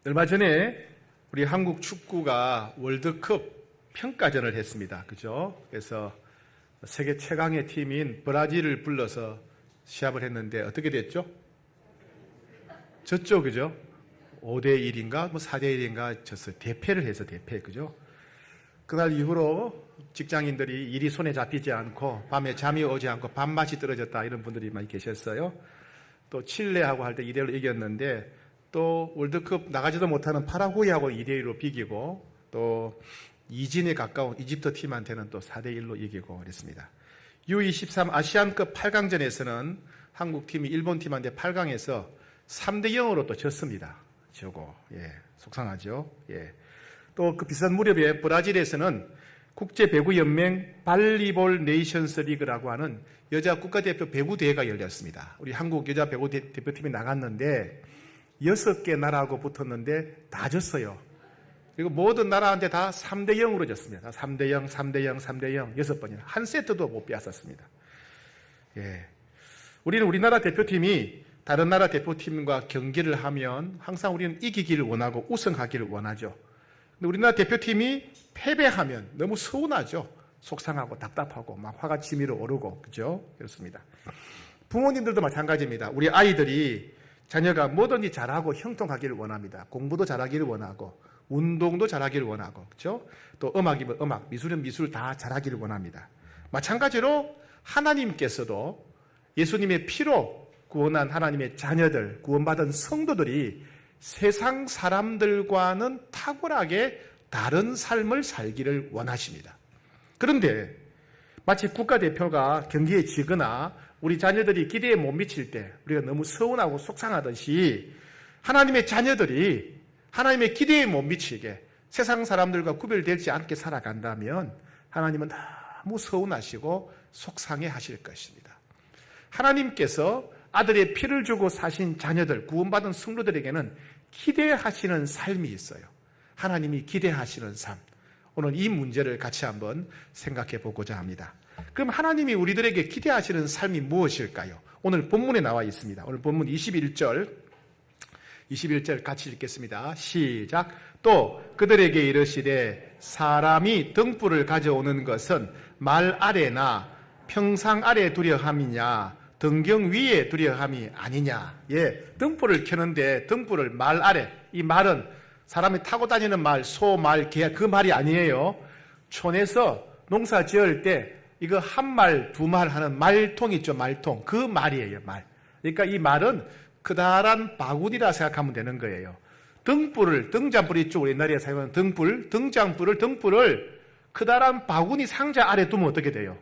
얼마 전에 우리 한국 축구가 월드컵 평가전을 했습니다. 그죠? 그래서 세계 최강의 팀인 브라질을 불러서 시합을 했는데 어떻게 됐죠? 졌죠, 그죠? 5대1인가, 4대1인가 졌어요. 대패를 해서 대패, 그죠? 그날 이후로 직장인들이 일이 손에 잡히지 않고 밤에 잠이 오지 않고 밥맛이 떨어졌다 이런 분들이 많이 계셨어요. 또 칠레하고 할 때 2대1로 이겼는데 또 월드컵 나가지도 못하는 파라과이하고 2대1로 비기고 또 이진에 가까운 이집트 팀한테는 또 4대1로 이기고 그랬습니다. U23 아시안컵 8강전에서는 한국팀이 일본팀한테 8강에서 3대0으로 또 졌습니다. 저거, 예, 속상하죠. 예. 또 그 비슷한 무렵에 브라질에서는 국제배구연맹 발리볼 네이션스 리그라고 하는 여자 국가대표 배구 대회가 열렸습니다. 우리 한국 여자 배구 대표팀이 나갔는데 6개 나라하고 붙었는데 다 졌어요. 그리고 모든 나라한테 다 3대0으로 졌습니다. 3대0, 3대0, 3대0, 6번이나 한 세트도 못 빼앗았습니다. 예. 우리는 우리나라 대표팀이 다른 나라 대표팀과 경기를 하면 항상 우리는 이기기를 원하고 우승하기를 원하죠. 근데 우리나라 대표팀이 패배하면 너무 서운하죠. 속상하고 답답하고 막 화가 치밀어 오르고, 그죠? 그렇습니다. 부모님들도 마찬가지입니다. 우리 아이들이 자녀가 뭐든지 잘하고 형통하기를 원합니다. 공부도 잘하기를 원하고 운동도 잘하기를 원하고, 그렇죠? 또 음악이면 음악, 미술은 미술 다 잘하기를 원합니다. 마찬가지로 하나님께서도 예수님의 피로 구원한 하나님의 자녀들, 구원받은 성도들이 세상 사람들과는 탁월하게 다른 삶을 살기를 원하십니다. 그런데 마치 국가대표가 경기에 지거나 우리 자녀들이 기대에 못 미칠 때 우리가 너무 서운하고 속상하듯이 하나님의 자녀들이 하나님의 기대에 못 미치게 세상 사람들과 구별되지 않게 살아간다면 하나님은 너무 서운하시고 속상해 하실 것입니다. 하나님께서 아들의 피를 주고 사신 자녀들, 구원받은 성도들에게는 기대하시는 삶이 있어요. 하나님이 기대하시는 삶. 오늘 이 문제를 같이 한번 생각해 보고자 합니다. 그럼 하나님이 우리들에게 기대하시는 삶이 무엇일까요? 오늘 본문에 나와 있습니다. 오늘 본문 21절 같이 읽겠습니다. 시작. 또 그들에게 이르시되 사람이 등불을 가져오는 것은 말 아래나 평상 아래 두려 함이냐 등경 위에 두려 함이 아니냐. 예, 등불을 켜는데 등불을 말 아래, 이 말은 사람이 타고 다니는 말, 소, 말, 개, 그 말이 아니에요. 촌에서 농사 지을 때 이거 한 말, 두 말 하는 말통 있죠, 말통. 그 말이에요, 말. 그러니까 이 말은 크다란 바구니라 생각하면 되는 거예요. 등불을, 등잔불 있죠, 우리 옛날에 사용하는 등불, 등불을 크다란 바구니 상자 아래 두면 어떻게 돼요?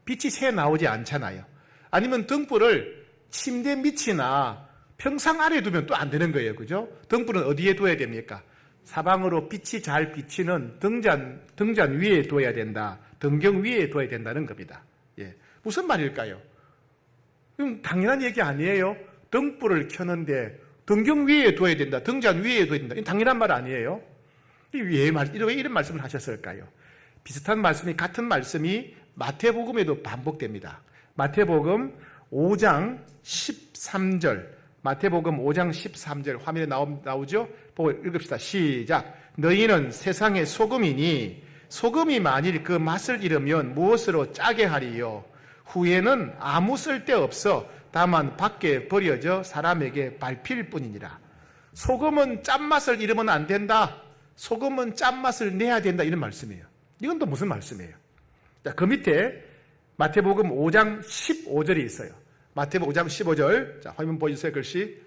빛이 새 나오지 않잖아요. 아니면 등불을 침대 밑이나 평상 아래 두면 또 안 되는 거예요, 그죠? 등불은 어디에 둬야 됩니까? 사방으로 빛이 잘 비치는 등잔 위에 둬야 된다. 등경 위에 둬야 된다는 겁니다. 예. 무슨 말일까요? 그럼 당연한 얘기 아니에요? 등불을 켜는데 등경 위에 둬야 된다. 등잔 위에 둬야 된다. 당연한 말 아니에요? 왜 이런 말씀을 하셨을까요? 비슷한 말씀이, 같은 말씀이 마태복음에도 반복됩니다. 마태복음 5장 13절. 마태복음 5장 13절 화면에 나오죠? 보고 읽읍시다. 시작. 너희는 세상의 소금이니 소금이 만일 그 맛을 잃으면 무엇으로 짜게 하리요? 후에는 아무 쓸데없어 다만 밖에 버려져 사람에게 밟힐 뿐이니라. 소금은 짠맛을 잃으면 안 된다. 소금은 짠맛을 내야 된다. 이런 말씀이에요. 이건 또 무슨 말씀이에요? 자, 그 밑에 마태복음 5장 15절이 있어요. 마태복음 5장 15절. 자, 화면 보여주세요. 글씨.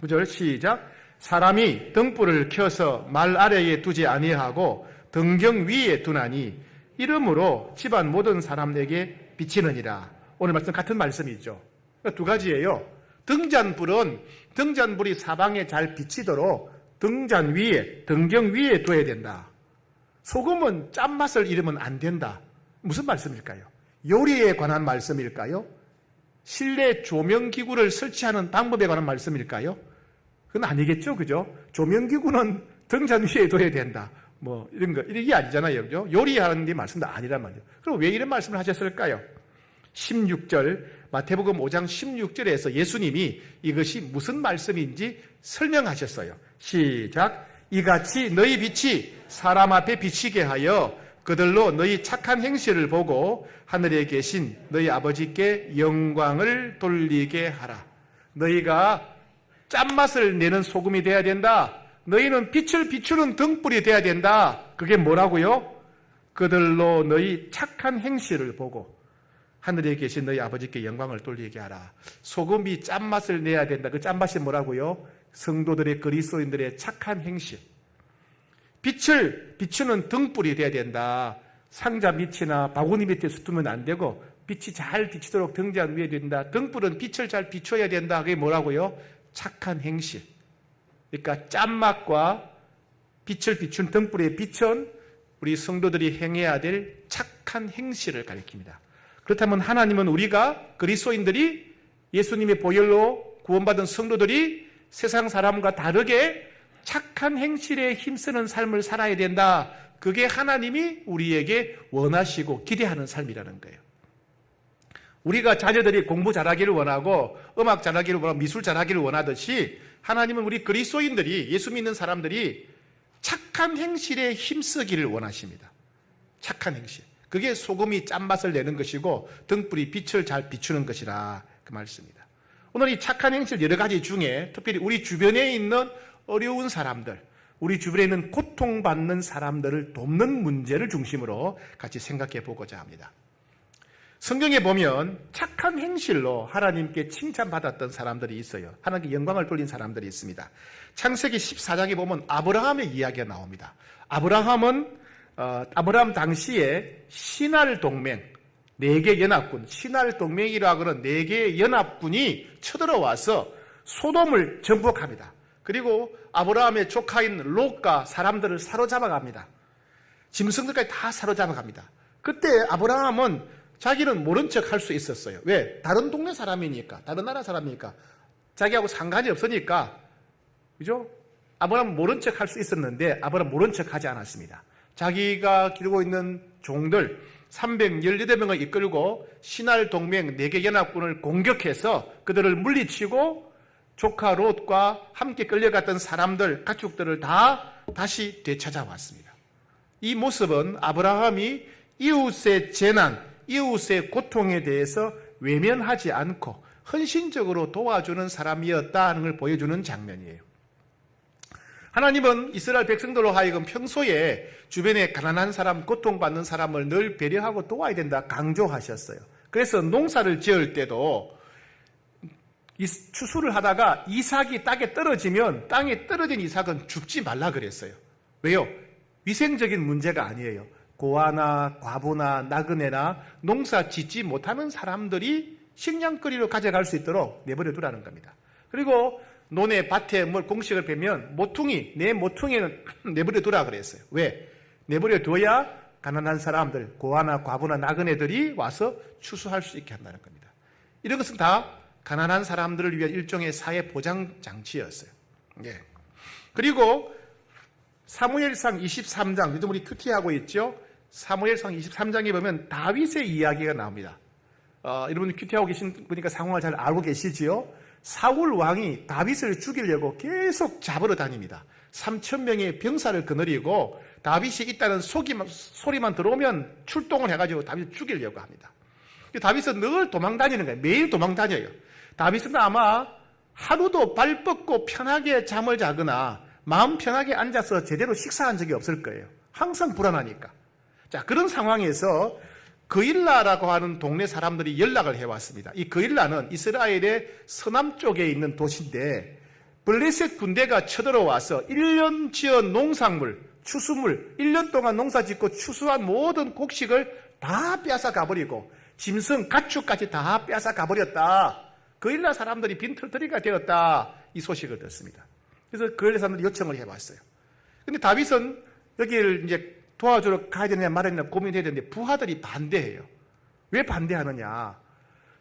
9절 시작. 사람이 등불을 켜서 말 아래에 두지 아니하고 등경 위에 두나니 이러므로 집안 모든 사람에게 비치느니라. 오늘 말씀 같은 말씀이죠. 두 가지예요. 등잔불이 사방에 잘 비치도록 등잔 위에, 등경 위에 둬야 된다. 소금은 짠맛을 잃으면 안 된다. 무슨 말씀일까요? 요리에 관한 말씀일까요? 실내 조명기구를 설치하는 방법에 관한 말씀일까요? 그건 아니겠죠, 그죠? 조명기구는 등잔 위에 둬야 된다. 이런 거, 이게 아니잖아요, 그죠? 요리하는 게 말씀도 아니란 말이에요. 그럼 왜 이런 말씀을 하셨을까요? 16절, 마태복음 5장 16절에서 예수님이 이것이 무슨 말씀인지 설명하셨어요. 시작. 이같이 너희 빛이 사람 앞에 비치게 하여 그들로 너희 착한 행실을 보고 하늘에 계신 너희 아버지께 영광을 돌리게 하라. 너희가 짠맛을 내는 소금이 돼야 된다. 너희는 빛을 비추는 등불이 돼야 된다. 그게 뭐라고요? 그들로 너희 착한 행실을 보고 하늘에 계신 너희 아버지께 영광을 돌리게 하라. 소금이 짠맛을 내야 된다. 그 짠맛이 뭐라고요? 성도들의 그리스도인들의 착한 행실. 빛을 비추는 등불이 돼야 된다. 상자 밑이나 바구니 밑에 두면 안 되고 빛이 잘 비치도록 등잔 위에 된다. 등불은 빛을 잘 비춰야 된다. 그게 뭐라고요? 착한 행실. 그러니까 짠맛과 빛을 비춘 등불의 빛은 우리 성도들이 행해야 될 착한 행실을 가리킵니다. 그렇다면 하나님은 우리가 그리스도인들이 예수님의 보혈로 구원받은 성도들이 세상 사람과 다르게 착한 행실에 힘쓰는 삶을 살아야 된다. 그게 하나님이 우리에게 원하시고 기대하는 삶이라는 거예요. 우리가 자녀들이 공부 잘하기를 원하고 음악 잘하기를 원하고 미술 잘하기를 원하듯이 하나님은 우리 그리스도인들이 예수 믿는 사람들이 착한 행실에 힘쓰기를 원하십니다. 착한 행실. 그게 소금이 짠맛을 내는 것이고 등불이 빛을 잘 비추는 것이라 그 말씀입니다. 오늘 이 착한 행실 여러 가지 중에 특별히 우리 주변에 있는 어려운 사람들, 우리 주변에 있는 고통받는 사람들을 돕는 문제를 중심으로 같이 생각해 보고자 합니다. 성경에 보면 착한 행실로 하나님께 칭찬받았던 사람들이 있어요. 하나님께 영광을 돌린 사람들이 있습니다. 창세기 14장에 보면 아브라함의 이야기가 나옵니다. 아브라함 당시에 신할 동맹, 4개 연합군, 신할 동맹이라고 하는 4개의 연합군이 쳐들어와서 소돔을 정복합니다. 그리고 아브라함의 조카인 롯과 사람들을 사로잡아갑니다. 짐승들까지 다 사로잡아갑니다. 그때 아브라함은 자기는 모른 척 할 수 있었어요. 왜? 다른 동네 사람이니까, 다른 나라 사람이니까, 자기하고 상관이 없으니까, 그죠? 아브라함은 모른 척 할 수 있었는데, 아브라함은 모른 척 하지 않았습니다. 자기가 기르고 있는 종들, 318명을 이끌고 신할 동맹 4개 연합군을 공격해서 그들을 물리치고 조카 롯과 함께 끌려갔던 사람들, 가축들을 다 다시 되찾아왔습니다. 이 모습은 아브라함이 이웃의 재난, 이웃의 고통에 대해서 외면하지 않고 헌신적으로 도와주는 사람이었다는 걸 보여주는 장면이에요. 하나님은 이스라엘 백성들로 하여금 평소에 주변에 가난한 사람, 고통받는 사람을 늘 배려하고 도와야 된다 강조하셨어요. 그래서 농사를 지을 때도 추수를 하다가 이삭이 땅에 떨어지면 땅에 떨어진 이삭은 줍지 말라 그랬어요. 왜요? 위생적인 문제가 아니에요. 고아나 과부나 나그네나 농사 짓지 못하는 사람들이 식량거리로 가져갈 수 있도록 내버려 두라는 겁니다. 그리고 논에 밭에 뭘 공식을 빼면 내 모퉁이는 내버려 두라 그랬어요. 왜? 내버려 둬야 가난한 사람들, 고아나 과부나 나그네들이 와서 추수할 수 있게 한다는 겁니다. 이런 것은 다 가난한 사람들을 위한 일종의 사회 보장 장치였어요. 예. 그리고 사무엘상 23장, 요즘 우리 큐티하고 있죠? 사무엘상 23장에 보면 다윗의 이야기가 나옵니다. 여러분 큐티하고 계신 분이니까 상황을 잘 알고 계시지요? 사울 왕이 다윗을 죽이려고 계속 잡으러 다닙니다. 3,000명의 병사를 거느리고 다윗이 있다는 소리만 들어오면 출동을 해가지고 다윗을 죽이려고 합니다. 다윗은 늘 도망다니는 거예요. 매일 도망다녀요. 다윗은 아마 하루도 발 뻗고 편하게 잠을 자거나 마음 편하게 앉아서 제대로 식사한 적이 없을 거예요. 항상 불안하니까. 자, 그런 상황에서 그일라라고 하는 동네 사람들이 연락을 해왔습니다. 이 그일라는 이스라엘의 서남쪽에 있는 도시인데 블레셋 군대가 쳐들어와서 1년 지은 농산물, 추수물, 1년 동안 농사 짓고 추수한 모든 곡식을 다 빼앗아 가버리고 짐승, 가축까지 다 빼앗아 가버렸다. 그일라 사람들이 빈털터리가 되었다. 이 소식을 듣습니다. 그래서 그일라 사람들이 요청을 해봤어요. 근데 다윗은 여기를 이제 도와주러 가야 되느냐 말아야 되느냐 고민해야 되는데 부하들이 반대해요. 왜 반대하느냐?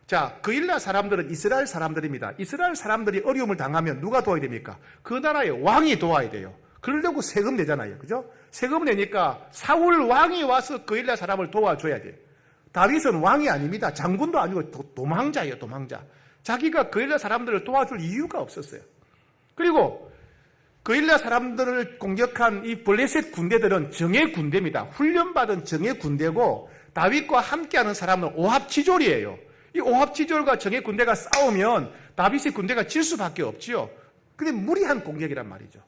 자, 그일라 사람들은 이스라엘 사람들입니다. 이스라엘 사람들이 어려움을 당하면 누가 도와야 됩니까? 그 나라의 왕이 도와야 돼요. 그러려고 세금 내잖아요. 그죠? 세금 내니까 사울 왕이 와서 그일라 사람을 도와줘야 돼요. 다윗은 왕이 아닙니다. 장군도 아니고 도망자예요, 도망자. 자기가 거일라 사람들을 도와줄 이유가 없었어요. 그리고 거일라 사람들을 공격한 이 블레셋 군대들은 정예 군대입니다. 훈련받은 정예 군대고 다윗과 함께하는 사람은 오합지졸이에요. 이 오합지졸과 정예 군대가 싸우면 다윗의 군대가 질 수밖에 없지요. 근데 무리한 공격이란 말이죠.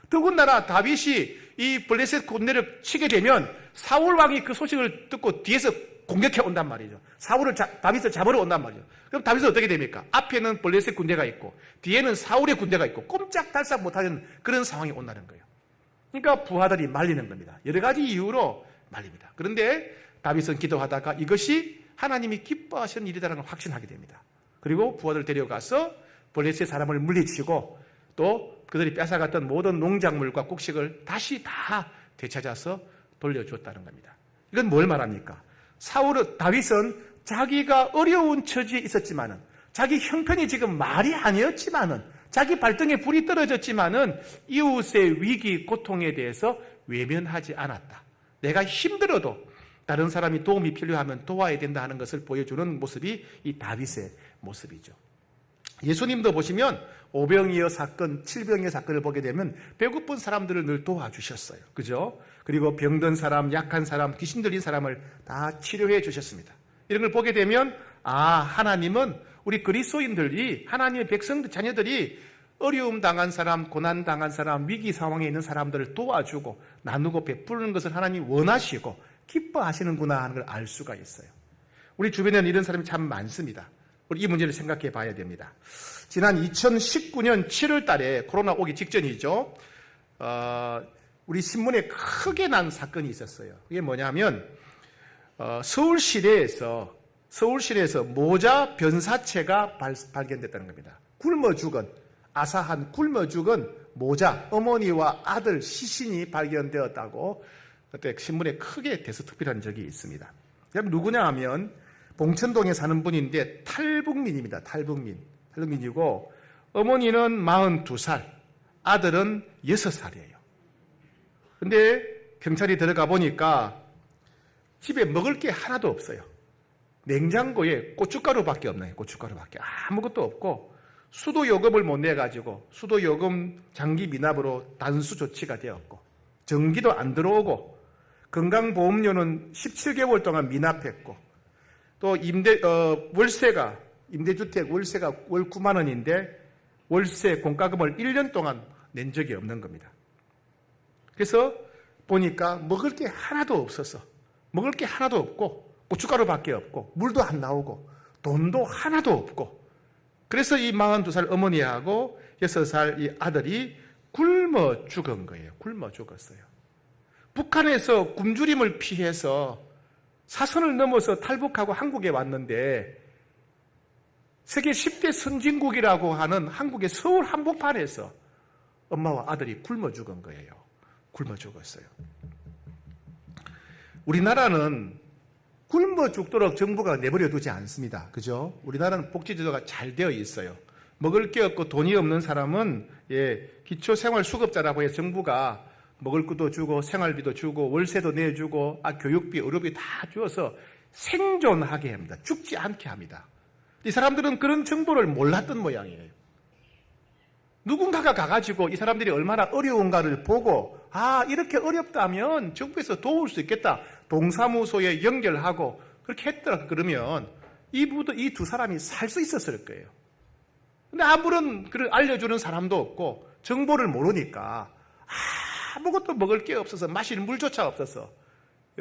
더군다나 다윗이 이 블레셋 군대를 치게 되면 사울 왕이 그 소식을 듣고 뒤에서 공격해 온단 말이죠. 다윗을 잡으러 온단 말이죠. 그럼 다윗은 어떻게 됩니까? 앞에는 블레셋 군대가 있고 뒤에는 사울의 군대가 있고 꼼짝달싹 못하는 그런 상황이 온다는 거예요. 그러니까 부하들이 말리는 겁니다. 여러 가지 이유로 말립니다. 그런데 다윗은 기도하다가 이것이 하나님이 기뻐하시는 일이라는 걸 확신하게 됩니다. 그리고 부하들 데려가서 블레셋 사람을 물리치고 또 그들이 뺏어갔던 모든 농작물과 곡식을 다시 다 되찾아서 돌려주었다는 겁니다. 이건 뭘 말합니까? 다윗은 자기가 어려운 처지에 있었지만은, 자기 형편이 지금 말이 아니었지만은, 자기 발등에 불이 떨어졌지만은 이웃의 위기, 고통에 대해서 외면하지 않았다. 내가 힘들어도 다른 사람이 도움이 필요하면 도와야 된다 하는 것을 보여주는 모습이 이 다윗의 모습이죠. 예수님도 보시면 오병이어 사건, 칠병이어 사건을 보게 되면 배고픈 사람들을 늘 도와주셨어요. 그죠? 그리고 병든 사람, 약한 사람, 귀신 들린 사람을 다 치료해 주셨습니다. 이런 걸 보게 되면 하나님은 우리 그리스도인들이, 하나님의 백성들, 자녀들이 어려움 당한 사람, 고난 당한 사람, 위기 상황에 있는 사람들을 도와주고 나누고 베푸는 것을 하나님이 원하시고 기뻐하시는구나 하는 걸 알 수가 있어요. 우리 주변에는 이런 사람이 참 많습니다. 우리 이 문제를 생각해 봐야 됩니다. 지난 2019년 7월 달에 코로나 오기 직전이죠. 우리 신문에 크게 난 사건이 있었어요. 그게 뭐냐면 서울 시내에서 모자 변사체가 발견됐다는 겁니다. 굶어 죽은, 아사한 굶어 죽은 모자, 어머니와 아들 시신이 발견되었다고 그때 신문에 크게 대서특필한 적이 있습니다. 누구냐 하면 봉천동에 사는 분인데 탈북민입니다. 탈북민이고 어머니는 42살, 아들은 6살이에요. 근데 경찰이 들어가 보니까 집에 먹을 게 하나도 없어요. 냉장고에 고춧가루밖에 없네요. 고춧가루밖에 아무것도 없고 수도요금을 못 내가지고 수도요금 장기 미납으로 단수 조치가 되었고 전기도 안 들어오고 건강보험료는 17개월 동안 미납했고 또 임대주택 월세가 월 9만 원인데 월세 공과금을 1년 동안 낸 적이 없는 겁니다. 그래서 보니까 먹을 게 하나도 없어서 먹을 게 하나도 없고 고춧가루밖에 없고 물도 안 나오고 돈도 하나도 없고 그래서 이 42살 어머니하고 6살 이 아들이 굶어 죽은 거예요. 굶어 죽었어요. 북한에서 굶주림을 피해서 사선을 넘어서 탈북하고 한국에 왔는데 세계 10대 선진국이라고 하는 한국의 서울 한복판에서 엄마와 아들이 굶어 죽은 거예요. 굶어 죽었어요. 우리나라는 굶어 죽도록 정부가 내버려 두지 않습니다. 그죠? 우리나라는 복지제도가 잘 되어 있어요. 먹을 게 없고 돈이 없는 사람은 기초생활수급자라고 해서 정부가 먹을 것도 주고 생활비도 주고 월세도 내주고 교육비, 의료비 다 주어서 생존하게 합니다. 죽지 않게 합니다. 이 사람들은 그런 정보를 몰랐던 모양이에요. 누군가가 가가지고 이 사람들이 얼마나 어려운가를 보고 이렇게 어렵다면 정부에서 도울 수 있겠다. 동사무소에 연결하고 그렇게 했더라. 그러면 이 두 사람이 살 수 있었을 거예요. 근데 아무런 그걸 알려주는 사람도 없고 정보를 모르니까 아무것도 먹을 게 없어서 마실 물조차 없어서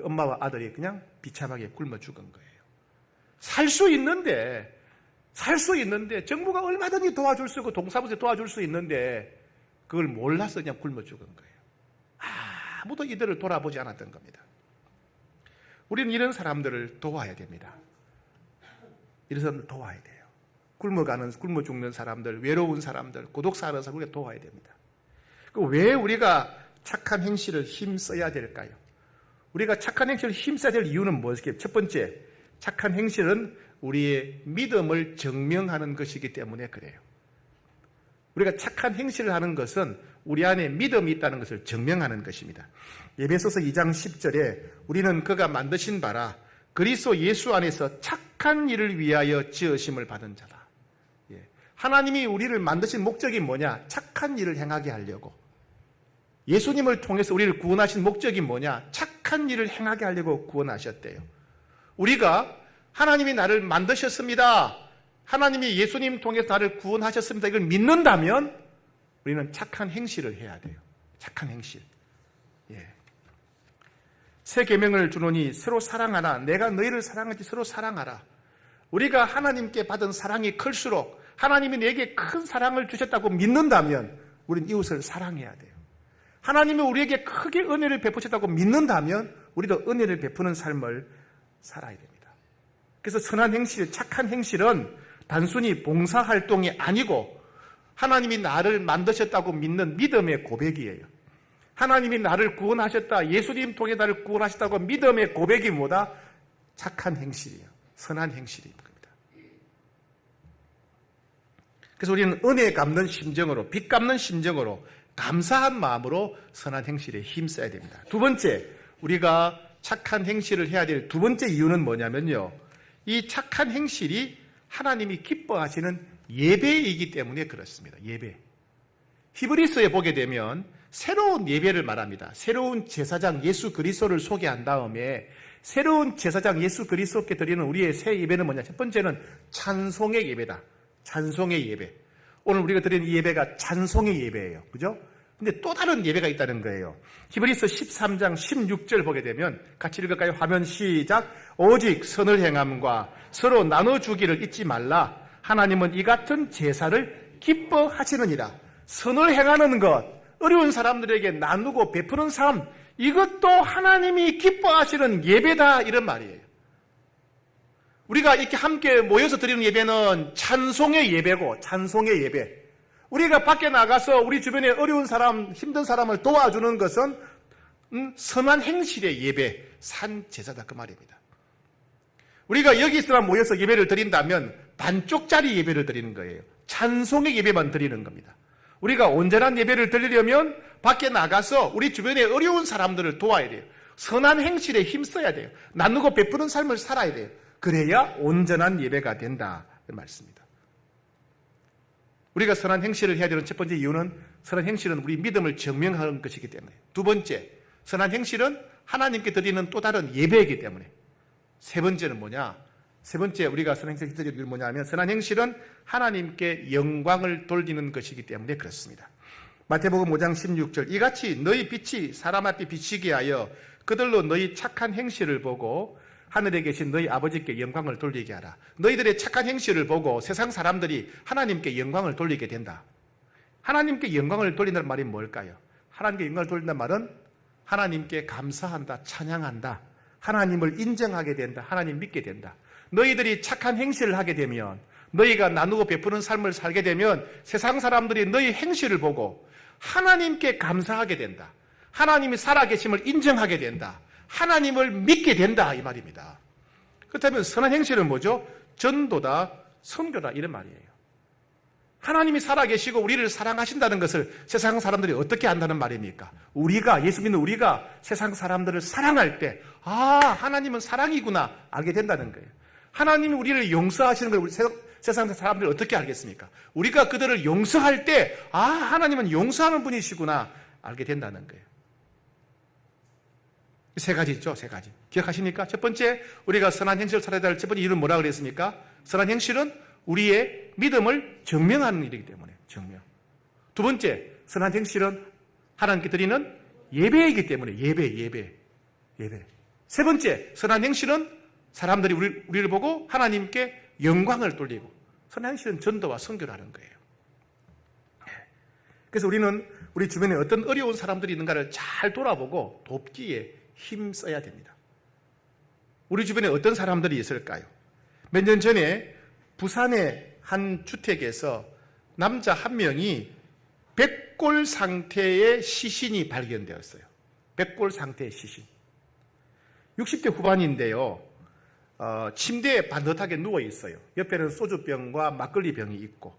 엄마와 아들이 그냥 비참하게 굶어 죽은 거예요. 살 수 있는데 정부가 얼마든지 도와줄 수 있고 동사무소에 도와줄 수 있는데 그걸 몰라서 그냥 굶어 죽은 거예요. 아무도 이들을 돌아보지 않았던 겁니다. 우리는 이런 사람들을 도와야 됩니다. 이런 사람들 도와야 돼요. 굶어 죽는 사람들, 외로운 사람들, 고독사하는 사람을 우리가 도와야 됩니다. 왜 우리가 착한 행실을 힘써야 될까요? 우리가 착한 행실을 힘써야 될 이유는 무엇일까요? 첫 번째, 착한 행실은 우리의 믿음을 증명하는 것이기 때문에 그래요. 우리가 착한 행실을 하는 것은 우리 안에 믿음이 있다는 것을 증명하는 것입니다. 에베소서 2장 10절에 우리는 그가 만드신 바라 그리스도 예수 안에서 착한 일을 위하여 지으심을 받은 자다. 하나님이 우리를 만드신 목적이 뭐냐? 착한 일을 행하게 하려고. 예수님을 통해서 우리를 구원하신 목적이 뭐냐? 착한 일을 행하게 하려고 구원하셨대요. 우리가 하나님이 나를 만드셨습니다. 하나님이 예수님 통해서 나를 구원하셨습니다. 이걸 믿는다면 우리는 착한 행실을 해야 돼요. 착한 행실. 새 계명을 주노니 서로 사랑하라. 내가 너희를 사랑하지 서로 사랑하라. 우리가 하나님께 받은 사랑이 클수록 하나님이 내게 큰 사랑을 주셨다고 믿는다면 우리는 이웃을 사랑해야 돼요. 하나님이 우리에게 크게 은혜를 베푸셨다고 믿는다면 우리도 은혜를 베푸는 삶을 살아야 됩니다. 그래서 선한 행실, 착한 행실은 단순히 봉사활동이 아니고 하나님이 나를 만드셨다고 믿는 믿음의 고백이에요. 하나님이 나를 구원하셨다, 예수님 통해 나를 구원하셨다고 믿음의 고백이 뭐다? 착한 행실이에요. 선한 행실입니다. 그래서 우리는 은혜 갚는 심정으로, 빚 갚는 심정으로, 감사한 마음으로 선한 행실에 힘써야 됩니다. 두 번째, 우리가 착한 행실을 해야 될 두 번째 이유는 뭐냐면요, 이 착한 행실이 하나님이 기뻐하시는 예배이기 때문에 그렇습니다. 예배. 히브리서에 보게 되면 새로운 예배를 말합니다. 새로운 제사장 예수 그리스도를 소개한 다음에 새로운 제사장 예수 그리스도께 드리는 우리의 새 예배는 뭐냐? 첫 번째는 찬송의 예배다. 찬송의 예배. 오늘 우리가 드리는 이 예배가 찬송의 예배예요. 그죠? 근데 또 다른 예배가 있다는 거예요. 히브리서 13장 16절 보게 되면 같이 읽을까요? 화면 시작. 오직 선을 행함과 서로 나눠주기를 잊지 말라. 하나님은 이 같은 제사를 기뻐하시느니라. 선을 행하는 것, 어려운 사람들에게 나누고 베푸는 삶, 이것도 하나님이 기뻐하시는 예배다, 이런 말이에요. 우리가 이렇게 함께 모여서 드리는 예배는 찬송의 예배고, 찬송의 예배. 우리가 밖에 나가서 우리 주변에 어려운 사람, 힘든 사람을 도와주는 것은 선한 행실의 예배, 산 제사다, 그 말입니다. 우리가 여기서 모여서 예배를 드린다면 반쪽짜리 예배를 드리는 거예요. 찬송의 예배만 드리는 겁니다. 우리가 온전한 예배를 드리려면 밖에 나가서 우리 주변에 어려운 사람들을 도와야 돼요. 선한 행실에 힘써야 돼요. 나누고 베푸는 삶을 살아야 돼요. 그래야 온전한 예배가 된다, 그 말씀입니다. 우리가 선한 행실을 해야 되는 첫 번째 이유는 선한 행실은 우리 믿음을 증명하는 것이기 때문에. 두 번째, 선한 행실은 하나님께 드리는 또 다른 예배이기 때문에. 세 번째는 뭐냐? 세 번째 우리가 선한 행실을 드리는 이유는 뭐냐면 선한 행실은 하나님께 영광을 돌리는 것이기 때문에 그렇습니다. 마태복음 5장 16절 이같이 너희 빛이 사람 앞에 비치게 하여 그들로 너희 착한 행실을 보고 하늘에 계신 너희 아버지께 영광을 돌리게 하라. 너희들의 착한 행실을 보고 세상 사람들이 하나님께 영광을 돌리게 된다. 하나님께 영광을 돌린다는 말이 뭘까요? 하나님께 영광을 돌린다는 말은 하나님께 감사한다, 찬양한다, 하나님을 인정하게 된다, 하나님 믿게 된다. 너희들이 착한 행실을 하게 되면, 너희가 나누고 베푸는 삶을 살게 되면 세상 사람들이 너희 행실을 보고 하나님께 감사하게 된다. 하나님이 살아계심을 인정하게 된다. 하나님을 믿게 된다, 이 말입니다. 그렇다면 선한 행실은 뭐죠? 전도다, 선교다, 이런 말이에요. 하나님이 살아계시고 우리를 사랑하신다는 것을 세상 사람들이 어떻게 안다는 말입니까? 우리가, 예수 믿는 우리가 세상 사람들을 사랑할 때, 하나님은 사랑이구나 알게 된다는 거예요. 하나님이 우리를 용서하시는 걸 세상 사람들이 어떻게 알겠습니까? 우리가 그들을 용서할 때, 하나님은 용서하는 분이시구나 알게 된다는 거예요. 세 가지 있죠, 세 가지. 기억하십니까? 첫 번째, 우리가 선한 행실을 살아야 될 첫 번째 이유는 뭐라고 그랬습니까? 선한 행실은 우리의 믿음을 증명하는 일이기 때문에, 증명. 두 번째, 선한 행실은 하나님께 드리는 예배이기 때문에, 예배. 세 번째, 선한 행실은 사람들이 우리를 보고 하나님께 영광을 돌리고, 선한 행실은 전도와 선교라는 거예요. 그래서 우리는 우리 주변에 어떤 어려운 사람들이 있는가를 잘 돌아보고 돕기에 힘써야 됩니다. 우리 주변에 어떤 사람들이 있을까요? 몇 년 전에 부산의 한 주택에서 남자 한 명이 백골 상태의 시신이 발견되었어요. 백골 상태의 시신. 60대 후반인데요. 침대에 반듯하게 누워 있어요. 옆에는 소주병과 막걸리 병이 있고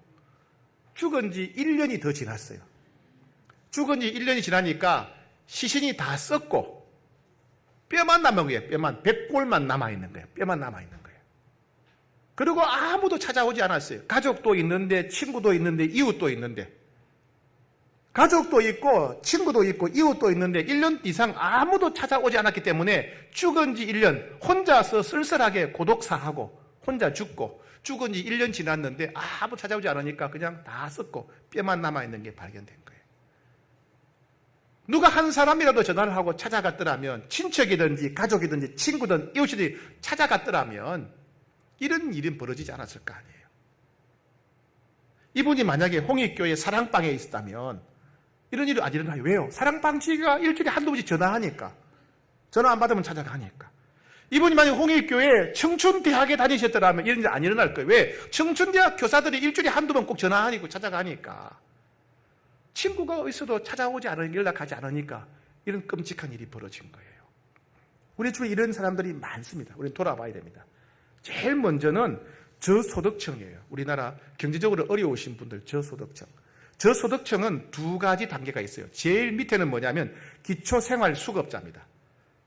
죽은 지 1년이 더 지났어요. 죽은 지 1년이 지나니까 시신이 다 썩고 뼈만 남은 거예요. 뼈만. 백골만 남아있는 거예요. 뼈만 남아있는 거예요. 그리고 아무도 찾아오지 않았어요. 가족도 있는데, 친구도 있는데, 이웃도 있는데. 가족도 있고, 친구도 있고, 이웃도 있는데 1년 이상 아무도 찾아오지 않았기 때문에 죽은 지 1년, 혼자서 쓸쓸하게 고독사하고, 혼자 죽고, 죽은 지 1년 지났는데 아무 찾아오지 않으니까 그냥 다 썩고 뼈만 남아있는 게 발견된 거예요. 누가 한 사람이라도 전화를 하고 찾아갔더라면, 친척이든지 가족이든지 친구든 이웃이든지 찾아갔더라면 이런 일은 벌어지지 않았을 거 아니에요. 이분이 만약에 홍익교회 사랑방에 있었다면 이런 일이 안 일어나요. 왜요? 사랑방지가 일주일에 한두 번씩 전화하니까. 전화 안 받으면 찾아가니까. 이분이 만약 홍익교회 청춘대학에 다니셨더라면 이런 일 안 일어날 거예요. 왜? 청춘대학 교사들이 일주일에 한두 번 꼭 전화하니까 찾아가니까. 친구가 있어도 찾아오지 않으니까, 연락하지 않으니까 이런 끔찍한 일이 벌어진 거예요. 우리 주위에 이런 사람들이 많습니다. 우리는 돌아봐야 됩니다. 제일 먼저는 저소득층이에요. 우리나라 경제적으로 어려우신 분들, 저소득층. 저소득층은 두 가지 단계가 있어요. 제일 밑에는 뭐냐면 기초생활수급자입니다.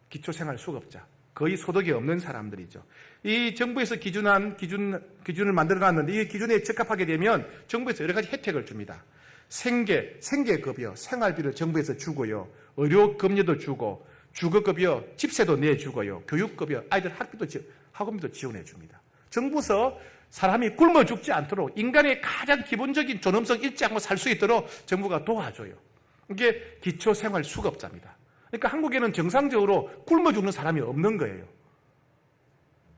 기초생활수급자. 거의 소득이 없는 사람들이죠. 이 정부에서 기준을 만들어놨는데 이 기준에 적합하게 되면 정부에서 여러 가지 혜택을 줍니다. 생계급여, 생활비를 정부에서 주고요. 의료급여도 주고, 주거급여, 집세도 내주고요. 교육급여, 아이들 학원비도 지원해 줍니다. 정부에서 사람이 굶어 죽지 않도록 인간의 가장 기본적인 존엄성 잃지 않고 살 수 있도록 정부가 도와줘요. 이게 기초생활수급자입니다. 그러니까 한국에는 정상적으로 굶어 죽는 사람이 없는 거예요.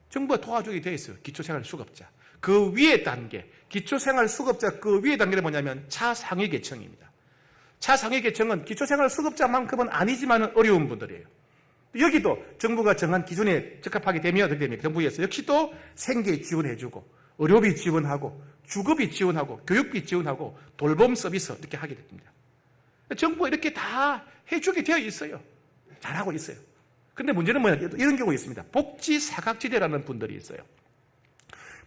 정부가 도와주게 돼 있어요. 기초생활수급자. 그 위의 단계, 기초생활수급자 그 위의 단계는 뭐냐면 차상위 계층입니다. 차상위 계층은 기초생활수급자만큼은 아니지만 어려운 분들이에요. 여기도 정부가 정한 기준에 적합하게 되면 어떻게 됩니까? 정부에서 역시 또 생계 지원해주고, 의료비 지원하고, 주거비 지원하고, 교육비 지원하고, 돌봄 서비스 이렇게 하게 됩니다. 정부가 이렇게 다 해주게 되어 있어요. 잘하고 있어요. 근데 문제는 뭐냐? 이런 경우가 있습니다. 복지사각지대라는 분들이 있어요.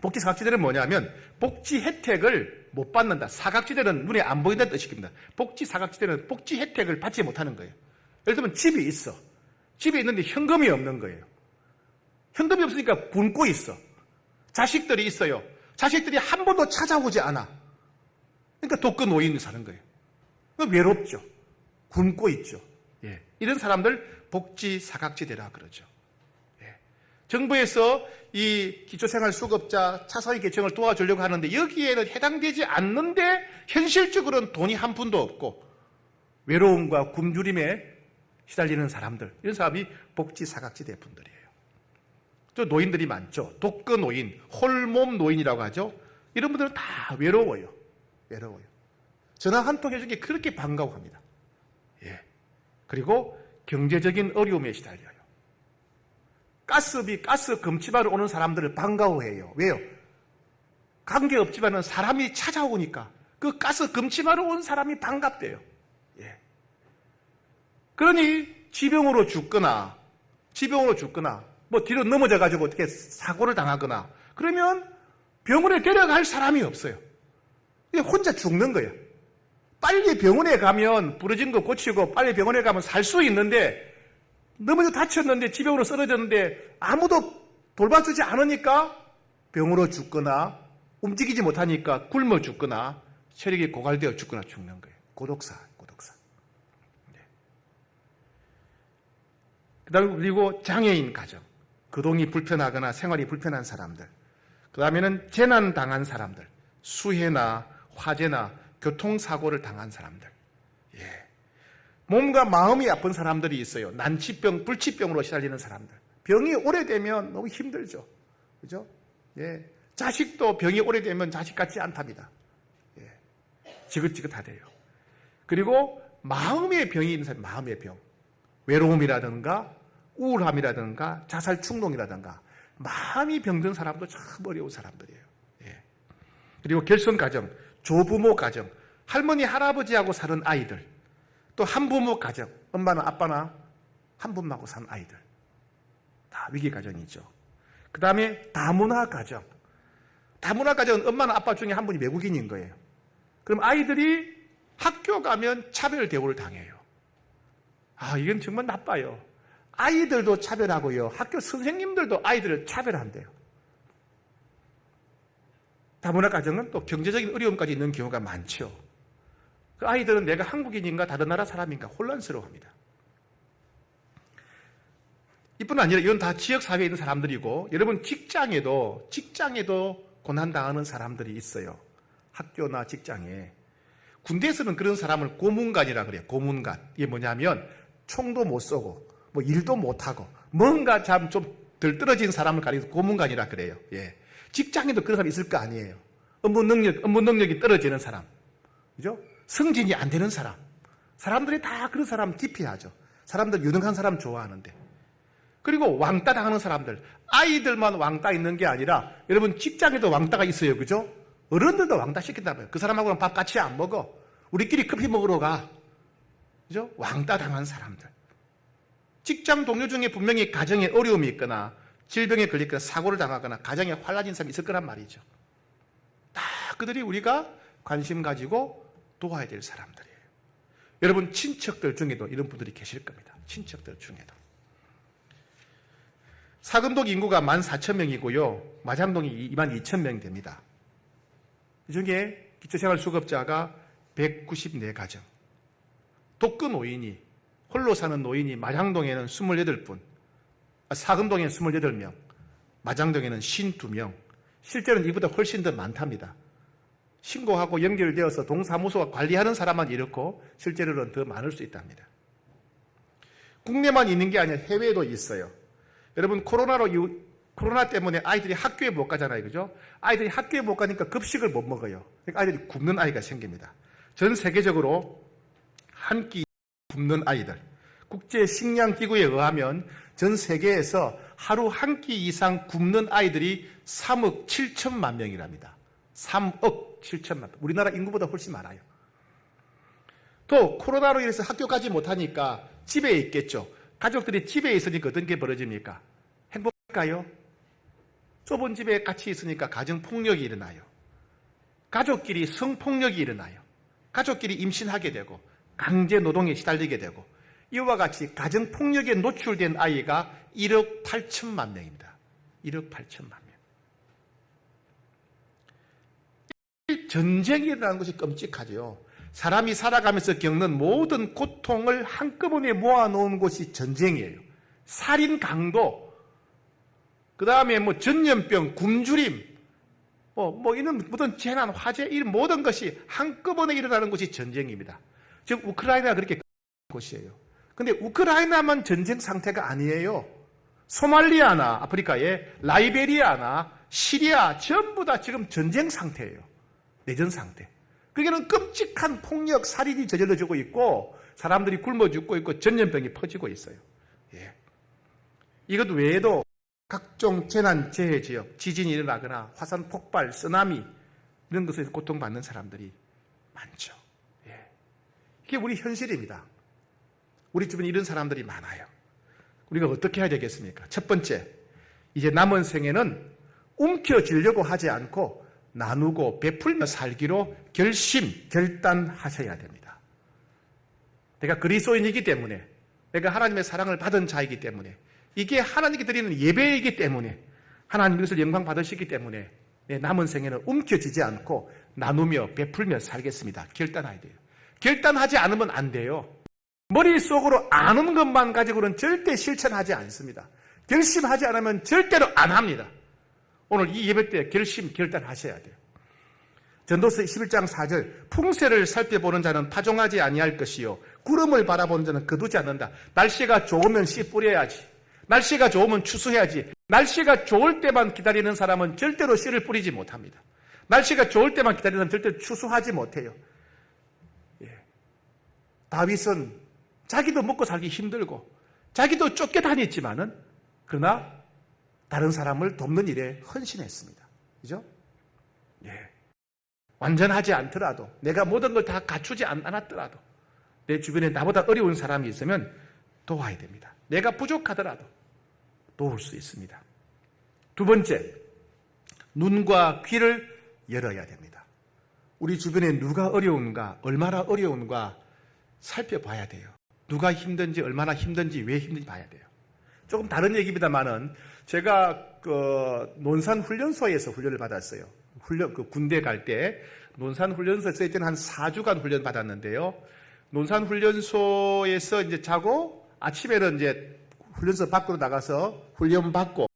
복지사각지대는 뭐냐면 복지 혜택을 못 받는다. 사각지대는 눈에 안 보인다는 뜻입니다. 복지사각지대는 복지 혜택을 받지 못하는 거예요. 예를 들면 집이 있어. 집에 있는데 현금이 없는 거예요. 현금이 없으니까 굶고 있어. 자식들이 있어요. 자식들이 한 번도 찾아오지 않아. 그러니까 독거 노인이 사는 거예요. 외롭죠. 굶고 있죠. 예. 이런 사람들 복지사각지대라 그러죠. 예. 정부에서 이 기초생활수급자 차상위 계층을 도와주려고 하는데 여기에는 해당되지 않는데 현실적으로는 돈이 한 푼도 없고 외로움과 굶주림에 시달리는 사람들, 이런 사람이 복지사각지대 분들이에요. 또 노인들이 많죠. 독거 노인, 홀몸 노인이라고 하죠. 이런 분들은 다 외로워요. 외로워요. 전화 한 통 해준 게 그렇게 반가워합니다. 예. 그리고 경제적인 어려움에 시달려요. 가스비, 가스 금치받으러 오는 사람들을 반가워해요. 왜요? 관계없지만은 사람이 찾아오니까 그 가스 금치받으러 온 사람이 반갑대요. 예. 그러니 지병으로 죽거나 뭐 뒤로 넘어져가지고 어떻게 사고를 당하거나 그러면 병원에 데려갈 사람이 없어요. 혼자 죽는 거예요. 빨리 병원에 가면 부러진 거 고치고 빨리 병원에 가면 살 수 있는데 넘어져 다쳤는데 지병으로 쓰러졌는데 아무도 돌봐주지 않으니까 병으로 죽거나 움직이지 못하니까 굶어 죽거나 체력이 고갈되어 죽거나 죽는 거예요. 고독사. 네. 그다음에 그리고 장애인 가정, 거동이 불편하거나 생활이 불편한 사람들, 그다음에는 재난 당한 사람들, 수해나 화재나 교통사고를 당한 사람들, 예. 몸과 마음이 아픈 사람들이 있어요. 난치병, 불치병으로 시달리는 사람들. 병이 오래되면 너무 힘들죠. 그죠? 예. 자식도 병이 오래되면 자식 같지 않답니다. 예. 지긋지긋하대요. 그리고 마음의 병이 있는 사람, 마음의 병. 외로움이라든가, 우울함이라든가, 자살 충동이라든가, 마음이 병든 사람도 참 어려운 사람들이에요. 예. 그리고 결손가정, 조부모 가정, 할머니, 할아버지하고 사는 아이들, 또 한부모 가정, 엄마나 아빠나 한 분하고 사는 아이들, 다 위기 가정이죠. 그 다음에 다문화 가정. 다문화 가정은 엄마나 아빠 중에 한 분이 외국인인 거예요. 그럼 아이들이 학교 가면 차별 대우를 당해요. 아, 이건 정말 나빠요. 아이들도 차별하고요. 학교 선생님들도 아이들을 차별한대요. 다문화 가정은 또 경제적인 어려움까지 있는 경우가 많죠. 그 아이들은 내가 한국인인가 다른 나라 사람인가 혼란스러워합니다. 이뿐 아니라 이건 다 지역사회에 있는 사람들이고, 여러분 직장에도 고난당하는 사람들이 있어요. 학교나 직장에. 군대에서는 그런 사람을 고문관이라 그래요. 고문관. 이게 뭐냐면 총도 못 쏘고 뭐 일도 못하고 뭔가 좀 덜 떨어진 사람을 가리켜서 고문관이라 그래요. 예. 직장에도 그런 사람이 있을 거 아니에요. 업무 능력이 떨어지는 사람. 그죠? 승진이 안 되는 사람. 사람들이 다 그런 사람 기피하죠. 사람들 유능한 사람 좋아하는데. 그리고 왕따 당하는 사람들. 아이들만 왕따 있는 게 아니라 여러분 직장에도 왕따가 있어요. 그죠? 어른들도 왕따 시킨다고요. 그 사람하고는 밥 같이 안 먹어. 우리끼리 커피 먹으러 가. 그죠? 왕따 당한 사람들. 직장 동료 중에 분명히 가정에 어려움이 있거나 질병에 걸리거나 사고를 당하거나 가정에 환란인 사람이 있을 거란 말이죠. 다 그들이 우리가 관심 가지고 도와야 될 사람들이에요. 여러분 친척들 중에도 이런 분들이 계실 겁니다. 친척들 중에도. 사금동 인구가 14,000명이고요. 마장동이 22,000명이 됩니다. 이 중에 기초생활수급자가 194가정. 독거 노인이, 홀로 사는 노인이 마장동에는 28분, 사금동에는 28명, 마장동에는 52명, 실제로는 이보다 훨씬 더 많답니다. 신고하고 연결되어서 동사무소가 관리하는 사람만 이렇고 실제로는 더 많을 수 있답니다. 국내만 있는 게 아니라 해외에도 있어요. 여러분 코로나 때문에 아이들이 학교에 못 가잖아요. 그죠? 아이들이 학교에 못 가니까 급식을 못 먹어요. 그러니까 아이들이 굶는 아이가 생깁니다. 전 세계적으로 한 끼 굶는 아이들. 국제식량기구에 의하면 전 세계에서 하루 한 끼 이상 굶는 아이들이 3억 7천만 명이랍니다. 3억 7천만 명. 우리나라 인구보다 훨씬 많아요. 또 코로나로 인해서 학교 가지 못하니까 집에 있겠죠. 가족들이 집에 있으니까 어떤 게 벌어집니까? 행복할까요? 좁은 집에 같이 있으니까 가정폭력이 일어나요. 가족끼리 성폭력이 일어나요. 가족끼리 임신하게 되고 강제노동에 시달리게 되고 이와 같이 가정폭력에 노출된 아이가 1억 8천만 명입니다. 1억 8천만 명. 전쟁이 일어나는 것이 끔찍하죠. 사람이 살아가면서 겪는 모든 고통을 한꺼번에 모아놓은 곳이 전쟁이에요. 살인, 강도, 그 다음에 전염병, 굶주림, 이런 모든 재난, 화재, 이런 모든 것이 한꺼번에 일어나는 곳이 전쟁입니다. 즉, 우크라이나가 그렇게 곳이에요. 근데 우크라이나만 전쟁 상태가 아니에요. 소말리아나 아프리카의 라이베리아나 시리아 전부 다 지금 전쟁 상태예요. 내전 상태. 거기는 끔찍한 폭력, 살인이 저질러지고 있고 사람들이 굶어 죽고 있고 전염병이 퍼지고 있어요. 예. 이것 외에도 각종 재난, 재해 지역, 지진이 일어나거나 화산 폭발, 쓰나미 이런 것에서 고통받는 사람들이 많죠. 예. 이게 우리 현실입니다. 우리 주변에 이런 사람들이 많아요. 우리가 어떻게 해야 되겠습니까? 첫 번째, 이제 남은 생에는 움켜쥐려고 하지 않고 나누고 베풀며 살기로 결단하셔야 됩니다. 내가 그리스도인이기 때문에, 내가 하나님의 사랑을 받은 자이기 때문에, 이게 하나님께 드리는 예배이기 때문에, 하나님 이것을 영광 받으시기 때문에 내 남은 생에는 움켜쥐지 않고 나누며 베풀며 살겠습니다. 결단해야 돼요. 결단하지 않으면 안 돼요. 머릿속으로 아는 것만 가지고는 절대 실천하지 않습니다. 결심하지 않으면 절대로 안 합니다. 오늘 이 예배 때 결단하셔야 돼요. 전도서 11장 4절 풍세를 살펴보는 자는 파종하지 아니할 것이요 구름을 바라보는 자는 거두지 않는다. 날씨가 좋으면 씨 뿌려야지. 날씨가 좋으면 추수해야지. 날씨가 좋을 때만 기다리는 사람은 절대로 씨를 뿌리지 못합니다. 날씨가 좋을 때만 기다리는 사람은 절대로 추수하지 못해요. 예. 다윗은 자기도 먹고 살기 힘들고 자기도 쫓겨다녔지만은 그러나 다른 사람을 돕는 일에 헌신했습니다. 그죠? 예. 완전하지 않더라도 내가 모든 걸 다 갖추지 않았더라도 내 주변에 나보다 어려운 사람이 있으면 도와야 됩니다. 내가 부족하더라도 도울 수 있습니다. 두 번째, 눈과 귀를 열어야 됩니다. 우리 주변에 누가 어려운가, 얼마나 어려운가 살펴봐야 돼요. 누가 힘든지, 얼마나 힘든지, 왜 힘든지 봐야 돼요. 조금 다른 얘기입니다만은 제가 그 논산훈련소에서 훈련을 받았어요. 군대 갈 때 논산훈련소에서 이때는 한 4주간 훈련 받았는데요. 논산훈련소에서 이제 자고 아침에는 이제 훈련소 밖으로 나가서 훈련 받고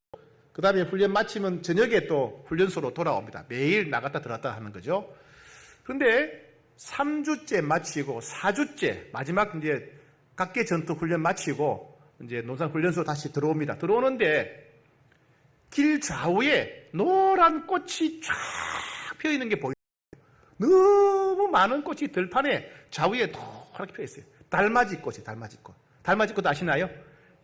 그 다음에 훈련 마치면 저녁에 또 훈련소로 돌아옵니다. 매일 나갔다 들어왔다 하는 거죠. 그런데 3주째 마치고 4주째 마지막 이제 각계 전투 훈련 마치고 이제 논산 훈련소 다시 들어옵니다. 들어오는데 길 좌우에 노란 꽃이 쫙 펴 있는 게 보여요. 너무 많은 꽃이 들판에 좌우에 노랗게 펴 있어요. 달맞이 꽃이에요. 달맞이 꽃. 달맞이 꽃 아시나요?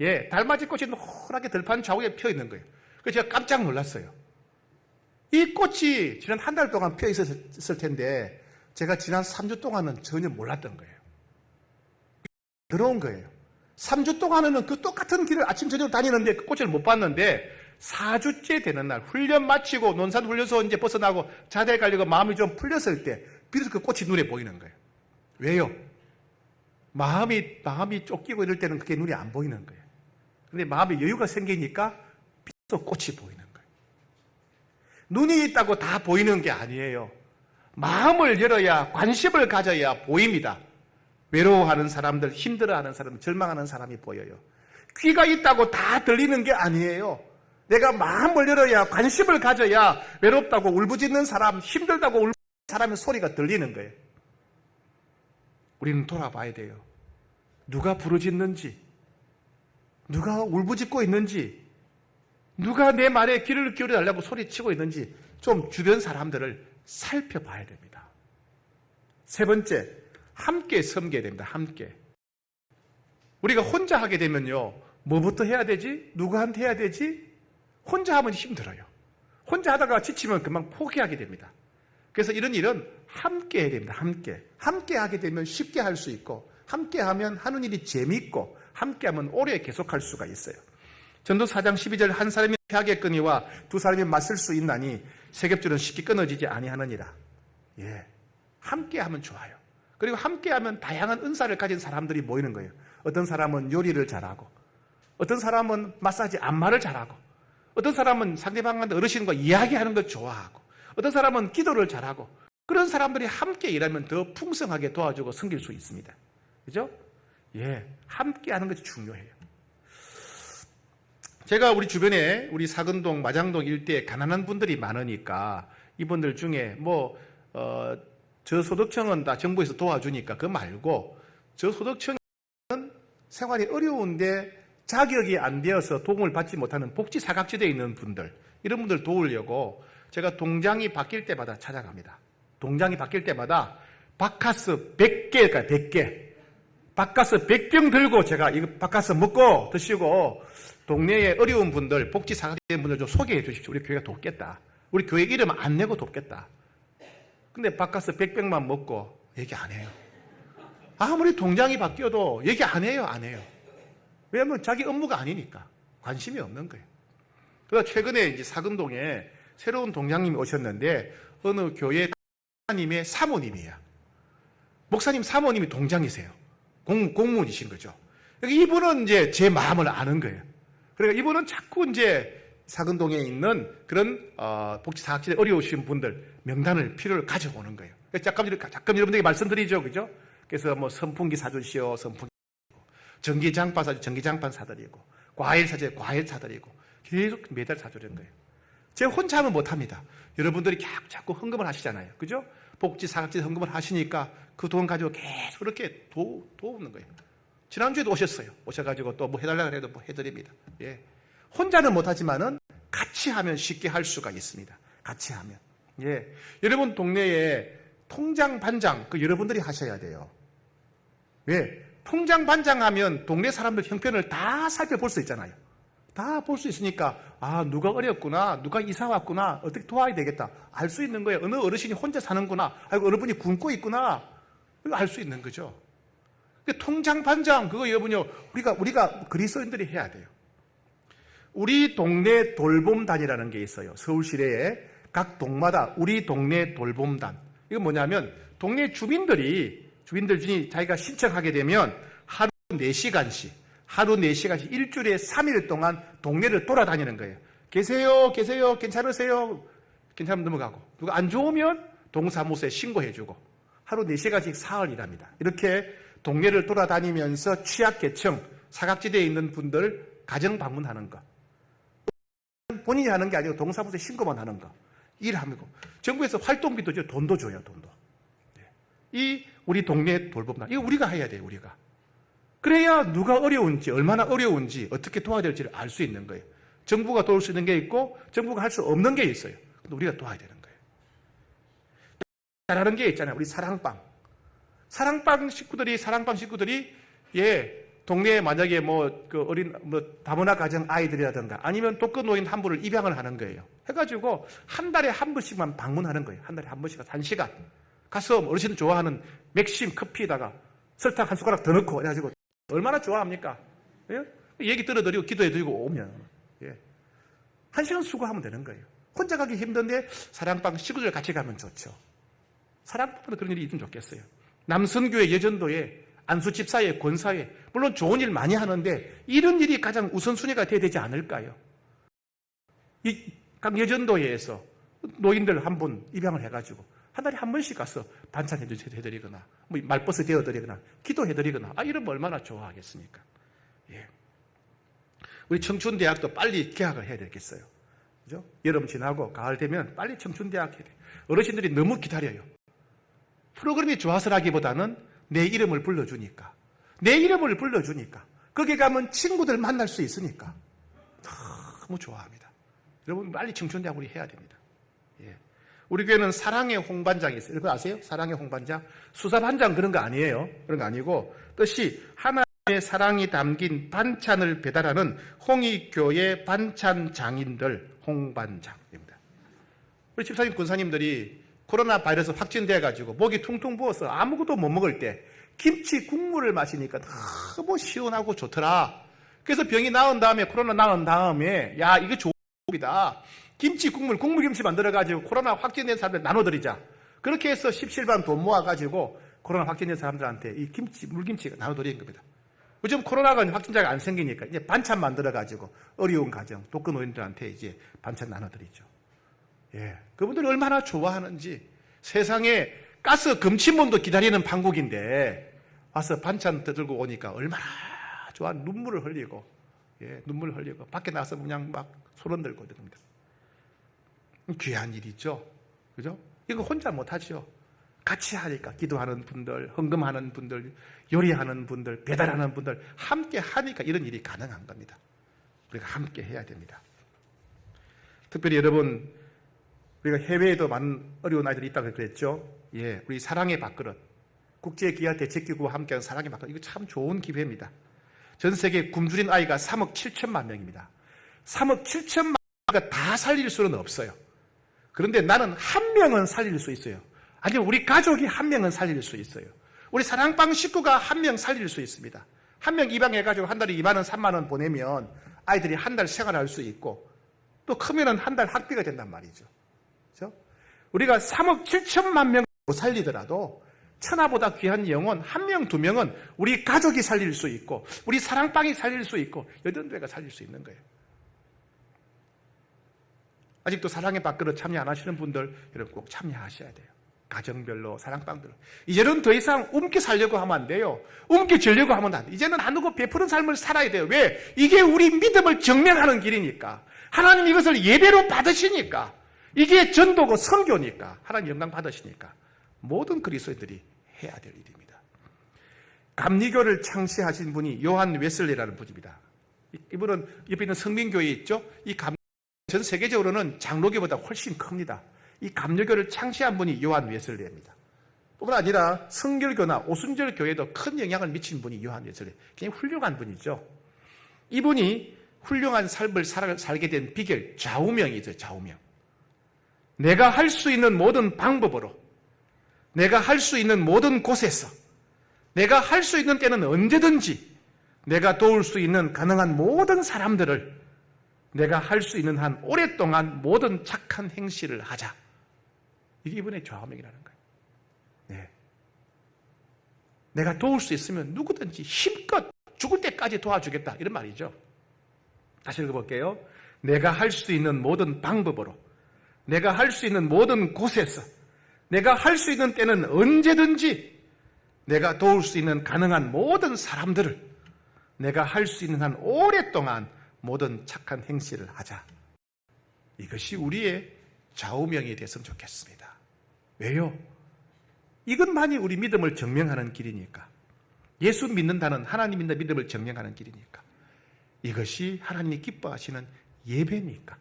예, 달맞이 꽃이 노랗게 들판 좌우에 펴 있는 거예요. 그래서 제가 깜짝 놀랐어요. 이 꽃이 지난 한 달 동안 펴 있었을 텐데 제가 지난 3주 동안은 전혀 몰랐던 거예요. 들어온 거예요. 3주 동안은 그 똑같은 길을 아침 저녁 다니는데 그 꽃을 못 봤는데 4주째 되는 날 훈련 마치고 논산 훈련소 이제 벗어나고 자대에 가려고 마음이 좀 풀렸을 때 비로소 그 꽃이 눈에 보이는 거예요. 왜요? 마음이 쫓기고 이럴 때는 그게 눈에 안 보이는 거예요. 근데 마음에 여유가 생기니까 비로소 꽃이 보이는 거예요. 눈이 있다고 다 보이는 게 아니에요. 마음을 열어야 관심을 가져야 보입니다. 외로워하는 사람들, 힘들어하는 사람, 절망하는 사람이 보여요. 귀가 있다고 다 들리는 게 아니에요. 내가 마음을 열어야 관심을 가져야 외롭다고 울부짖는 사람, 힘들다고 울부짖는 사람의 소리가 들리는 거예요. 우리는 돌아봐야 돼요. 누가 부르짖는지, 누가 울부짖고 있는지, 누가 내 말에 귀를 기울여달라고 소리치고 있는지 좀 주변 사람들을 살펴봐야 됩니다. 세 번째, 함께 섬겨야 됩니다. 함께. 우리가 혼자 하게 되면요, 뭐부터 해야 되지? 누구한테 해야 되지? 혼자 하면 힘들어요. 혼자 하다가 지치면 금방 포기하게 됩니다. 그래서 이런 일은 함께 해야 됩니다. 함께. 함께 하게 되면 쉽게 할 수 있고, 함께 하면 하는 일이 재미있고, 함께 하면 오래 계속할 수가 있어요. 전도 4장 12절 한 사람이 패하겠거니와 두 사람이 맞설 수 있나니 세겹줄은 쉽게 끊어지지 아니하느니라. 예, 함께 하면 좋아요. 그리고 함께 하면 다양한 은사를 가진 사람들이 모이는 거예요. 어떤 사람은 요리를 잘하고, 어떤 사람은 마사지 안마를 잘하고, 어떤 사람은 상대방한테 어르신과 이야기하는 걸 좋아하고, 어떤 사람은 기도를 잘하고, 그런 사람들이 함께 일하면 더 풍성하게 도와주고 섬길 수 있습니다. 그죠? 예, 함께 하는 것이 중요해요. 제가 우리 주변에 우리 사근동, 마장동 일대에 가난한 분들이 많으니까 이분들 중에 저소득층은 다 정부에서 도와주니까 그거 말고 저소득층은 생활이 어려운데 자격이 안 되어서 도움을 받지 못하는 복지 사각지대에 있는 분들, 이런 분들 도우려고 제가 동장이 바뀔 때마다 찾아갑니다. 동장이 바뀔 때마다 바카스 100개일까요? 100개. 바카스 100병 들고 제가 이거 바카스 먹고 드시고 동네에 어려운 분들, 복지 사각지대 분들 좀 소개해 주십시오. 우리 교회가 돕겠다. 우리 교회 이름 안 내고 돕겠다. 근데 바카스 100병만 먹고 얘기 안 해요. 아무리 동장이 바뀌어도 얘기 안 해요. 안 해요. 왜냐하면 자기 업무가 아니니까 관심이 없는 거예요. 그래서 최근에 이제 사근동에 새로운 동장님이 오셨는데 어느 교회 목사님의 사모님이에요. 목사님 사모님이 동장이세요. 공무원이신 거죠. 이분은 이제 제 마음을 아는 거예요. 그러니까 이분은 자꾸 이제 사근동에 있는 그런 복지 사각지대 어려우신 분들 명단을 필요를 가져오는 거예요. 가끔 여러분들에게 말씀드리죠, 그죠? 그래서 뭐 선풍기 사주시오, 선풍기. 전기장판 사주, 전기장판 사드리고, 과일 사주, 과일 사드리고, 계속 매달 사주는 거예요. 제가 혼자 하면 못합니다. 여러분들이 자꾸 헌금을 하시잖아요. 그죠? 복지 사각지대 헌금을 하시니까 그 돈 가지고 계속 그렇게 도우는 거예요. 지난주에도 오셨어요. 오셔가지고 또 뭐 해달라고 해도 뭐 해드립니다. 예. 혼자는 못하지만은 같이 하면 쉽게 할 수가 있습니다. 같이 하면. 예. 여러분 동네에 통장, 반장, 여러분들이 하셔야 돼요. 왜? 통장, 반장 하면 동네 사람들 형편을 다 살펴볼 수 있잖아요. 다 볼 수 있으니까, 누가 어렵구나, 누가 이사 왔구나, 어떻게 도와야 되겠다. 알 수 있는 거예요. 어느 어르신이 혼자 사는구나, 어르신이 굶고 있구나. 이거 알 수 있는 거죠. 통장, 반장, 그거 여러분요, 우리가 그리스도인들이 해야 돼요. 우리 동네 돌봄단이라는 게 있어요. 서울 시내에 각 동마다 우리 동네 돌봄단. 이거 뭐냐면 동네 주민들 중에 자기가 신청하게 되면 하루 4시간씩 하루 4시간씩 일주일에 3일 동안 동네를 돌아다니는 거예요. 계세요, 계세요, 괜찮으세요? 괜찮으면 넘어가고, 누가 안 좋으면 동사무소에 신고해주고, 하루 4시간씩 사흘 일합니다. 이렇게 동네를 돌아다니면서 취약계층, 사각지대에 있는 분들 가정 방문하는 거. 본인이 하는 게 아니고 동사무소에 신고만 하는 거. 일하는 거. 정부에서 활동비도 줘, 돈도 줘요, 돈도. 이 우리 동네 돌봄단, 이거 우리가 해야 돼요, 우리가. 그래야 누가 어려운지, 얼마나 어려운지, 어떻게 도와야 될지를 알 수 있는 거예요. 정부가 도울 수 있는 게 있고, 정부가 할 수 없는 게 있어요. 근데 우리가 도와야 되는 거예요. 잘하는 게 있잖아요. 우리 사랑방. 사랑방 식구들이, 예, 동네에 만약에 다문화 가정 아이들이라든가 아니면 독거노인 한 분을 입양을 하는 거예요. 해가지고 한 달에 한 번씩만 방문하는 거예요. 한 달에 한 번씩, 1시간. 가서 어르신 좋아하는 맥심 커피에다가 설탕 한 숟가락 더 넣고 해가지고 얼마나 좋아합니까? 예? 얘기 들어드리고 기도해드리고 오면, 예. 1시간 수고하면 되는 거예요. 혼자 가기 힘든데 사랑방 식구들 같이 가면 좋죠. 사랑방도 그런 일이 있으면 좋겠어요. 남선교회 예전도에 안수집사회, 권사회, 물론 좋은 일 많이 하는데 이런 일이 가장 우선순위가 돼야 되지 않을까요? 각 예전도회에서 노인들 한 분 입양을 해가지고 한 달에 한 번씩 가서 반찬 해드리거나 말버스 대어드리거나 기도해드리거나 이러면 얼마나 좋아하겠습니까? 예. 우리 청춘대학도 빨리 개학을 해야 되겠어요. 그죠? 여름 지나고 가을 되면 빨리 청춘대학 해야 돼요. 어르신들이 너무 기다려요. 프로그램이 좋아서라기보다는 내 이름을 불러주니까. 거기 가면 친구들 만날 수 있으니까. 너무 좋아합니다. 여러분 빨리 청춘대학 우리 해야 됩니다. 예. 우리 교회는 사랑의 홍반장이 있어요. 여러분 아세요? 사랑의 홍반장? 수사반장 그런 거 아니에요. 그런 거 아니고 뜻이 하나님의 사랑이 담긴 반찬을 배달하는 홍익교회 반찬 장인들 홍반장입니다. 우리 집사님 권사님들이 코로나 바이러스 확진돼가지고 목이 퉁퉁 부어서 아무것도 못 먹을 때 김치 국물을 마시니까 너무 시원하고 좋더라. 그래서 병이 나은 다음에 코로나 나은 다음에 야 이거 좋은 복이다. 김치 국물김치 만들어가지고 코로나 확진된 사람들 나눠드리자. 그렇게 해서 17반 돈 모아가지고 코로나 확진된 사람들한테 이 물김치가 나눠드리는 겁니다. 요즘 코로나가 확진자가 안 생기니까 이제 반찬 만들어가지고 어려운 가정, 독거노인들한테 이제 반찬 나눠드리죠. 예, 그분들이 얼마나 좋아하는지. 세상에 가스 금치몬도 기다리는 판국인데 와서 반찬 들고 오니까 얼마나 좋아. 눈물을 흘리고, 예, 밖에 나가서 그냥 막 손 들고 그럽니다. 귀한 일이죠. 그죠? 이거 혼자 못하죠. 같이 하니까 기도하는 분들, 헌금하는 분들, 요리하는 분들, 배달하는 분들 함께 하니까 이런 일이 가능한 겁니다. 우리가 함께 해야 됩니다. 특별히 여러분, 우리가 해외에도 많은 어려운 아이들이 있다고 그랬죠. 예, 우리 사랑의 밥그릇, 국제기아 대책기구와 함께하는 사랑의 밥그릇, 이거 참 좋은 기회입니다. 전 세계 굶주린 아이가 3억 7천만 명입니다. 3억 7천만 명을 다 살릴 수는 없어요. 그런데 나는 한 명은 살릴 수 있어요. 아니면 우리 가족이 한 명은 살릴 수 있어요. 우리 사랑방 식구가 한 명 살릴 수 있습니다. 한 명 입양해가지고 한 달에 2만 원, 3만 원 보내면 아이들이 한 달 생활할 수 있고 또 크면은 한 달 학비가 된단 말이죠. 그렇죠? 우리가 3억 7천만 명 살리더라도 천하보다 귀한 영혼 한 명, 두 명은 우리 가족이 살릴 수 있고 우리 사랑방이 살릴 수 있고 여든대가 살릴 수 있는 거예요. 아직도 사랑의 밥그릇 참여 안 하시는 분들 여러분 꼭 참여하셔야 돼요. 가정별로 사랑방들. 이제는 더 이상 움켜 살려고 하면 안 돼요. 움켜 주려고 하면 안 돼요. 이제는 나누고 베푸는 삶을 살아야 돼요. 왜? 이게 우리 믿음을 증명하는 길이니까. 하나님 이것을 예배로 받으시니까. 이게 전도고 선교니까. 하나님 영광 받으시니까. 모든 그리스도인들이 해야 될 일입니다. 감리교를 창시하신 분이 요한 웨슬리라는 분입니다. 이분은 옆에 있는 성민교회 있죠? 이 전 세계적으로는 장로교보다 훨씬 큽니다. 이 감리교를 창시한 분이 요한 웨슬리입니다. 뿐만 아니라 성결교나 오순절 교회도 큰 영향을 미친 분이 요한 웨슬리. 굉장히 훌륭한 분이죠. 이분이 훌륭한 삶을 살게 된 비결, 좌우명이죠. 좌우명. 내가 할 수 있는 모든 방법으로, 내가 할 수 있는 모든 곳에서, 내가 할 수 있는 때는 언제든지 내가 도울 수 있는 가능한 모든 사람들을 내가 할 수 있는 한 오랫동안 모든 착한 행실을 하자. 이게 이분의 좌우명이라는 거예요. 네. 내가 도울 수 있으면 누구든지 힘껏 죽을 때까지 도와주겠다 이런 말이죠. 다시 읽어볼게요. 내가 할 수 있는 모든 방법으로, 내가 할 수 있는 모든 곳에서, 내가 할 수 있는 때는 언제든지 내가 도울 수 있는 가능한 모든 사람들을 내가 할 수 있는 한 오랫동안 모든 착한 행실을 하자. 이것이 우리의 좌우명이 됐으면 좋겠습니다. 왜요? 이것만이 우리 믿음을 증명하는 길이니까. 예수 믿는다는 하나님 믿는 믿음을 증명하는 길이니까. 이것이 하나님이 기뻐하시는 예배니까.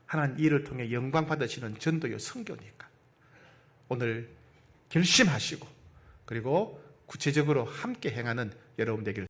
하나님 이를 통해 영광 받으시는 전도요 선교니까. 오늘 결심하시고 그리고 구체적으로 함께 행하는 여러분 되길